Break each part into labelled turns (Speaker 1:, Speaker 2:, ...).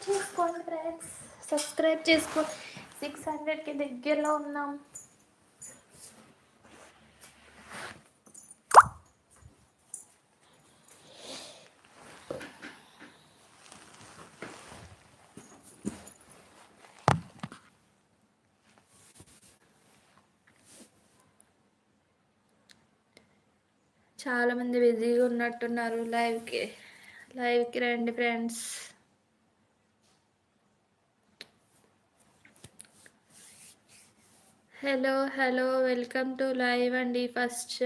Speaker 1: చేసుకోండి friends, subscribe చేసుకో. 600కి దగ్గరలో ఉన్నాం. చాలామంది బిజీగా ఉన్నట్టున్నారు. లైవ్కి రండి friends. Hello welcome to live అండి. First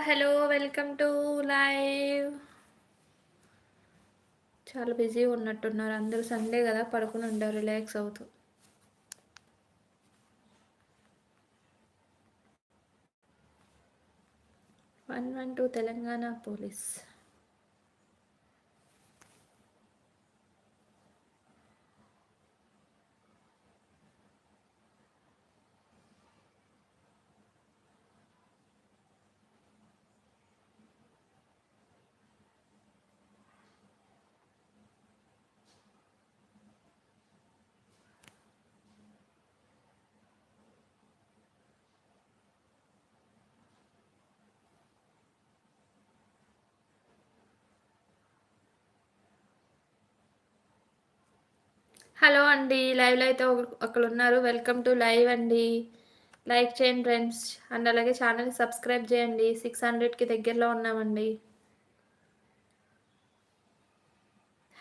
Speaker 1: hello welcome to live. చాలా బిజీగా ఉన్నట్టున్నారు అందరూ. సండే కదా, పడుకుని ఉంటారు రిలాక్స్ అవుతూ. 112 తెలంగాణ పోలీస్. హలో అండి, లైవ్లో అయితే ఒకరు ఉన్నారు. వెల్కమ్ టు లైవ్ అండి. లైక్ చేయండి ఫ్రెండ్స్, అండ్ అలాగే ఛానల్ సబ్స్క్రైబ్ చేయండి. 600కి దగ్గరలో ఉన్నామండి.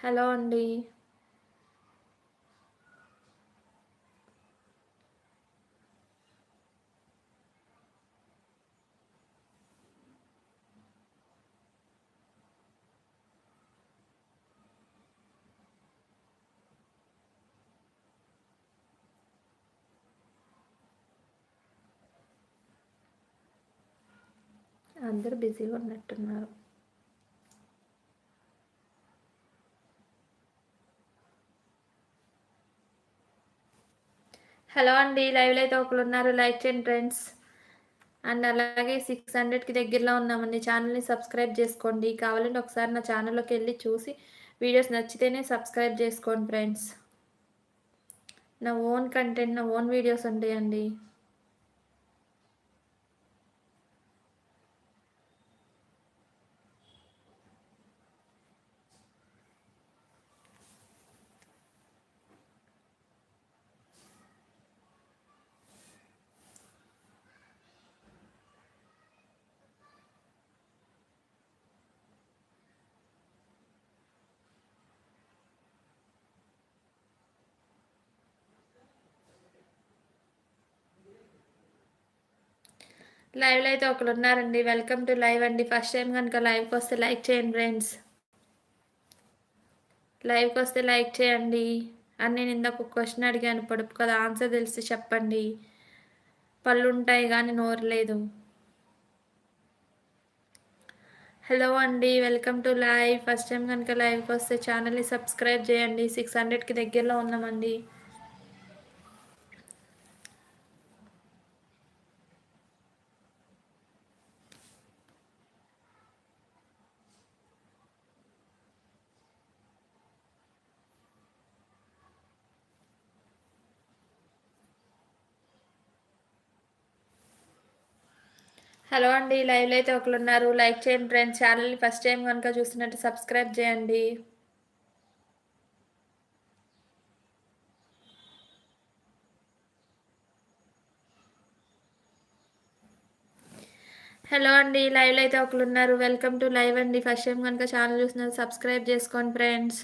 Speaker 1: హలో అండి. అందరూ బిజీగా ఉన్నట్టున్నారు. హలో అండి, లైవ్లో అయితే ఒకరు ఉన్నారు. లైక్ చేయండి ఫ్రెండ్స్, అండ్ అలాగే 600కి దగ్గరలో ఉన్నామండి. ఛానల్ని సబ్స్క్రైబ్ చేసుకోండి. కావాలంటే ఒకసారి నా ఛానల్లోకి వెళ్ళి చూసి వీడియోస్ నచ్చితేనే సబ్స్క్రైబ్ చేసుకోండి ఫ్రెండ్స్. నా ఓన్ కంటెంట్, నా ఓన్ వీడియోస్ ఉంటాయండి. లైవ్లో అయితే ఒకరు ఉన్నారండి. వెల్కమ్ టు లైవ్ అండి. ఫస్ట్ టైం కనుక లైవ్కి వస్తే లైక్ చేయండి ఫ్రెండ్స్. లైవ్కి వస్తే లైక్ చేయండి. అని నేను ఇందాక ఒక క్వశ్చన్ అడిగాను, పొడుపు కదా, ఆన్సర్ తెలిసి చెప్పండి. పళ్ళు ఉంటాయి కానీ నోరు లేదు. హలో అండి, welcome to live. First time కనుక లైవ్కి వస్తే ఛానల్ని సబ్స్క్రైబ్ చేయండి. 600కి దగ్గరలో ఉన్నామండి. హలో అండి, లైవ్లో అయితే ఒకరు ఉన్నారు. లైక్ చేయండి ఫ్రెండ్స్. ఛానల్ని ఫస్ట్ టైం కనుక చూస్తున్నట్టు సబ్స్క్రైబ్ చేయండి. హలో అండి, లైవ్లో అయితే ఒకరు ఉన్నారు. వెల్కమ్ టు లైవ్ అండి. ఫస్ట్ టైం కనుక ఛానల్ చూస్తున్నారు సబ్స్క్రైబ్ చేసుకోండి ఫ్రెండ్స్.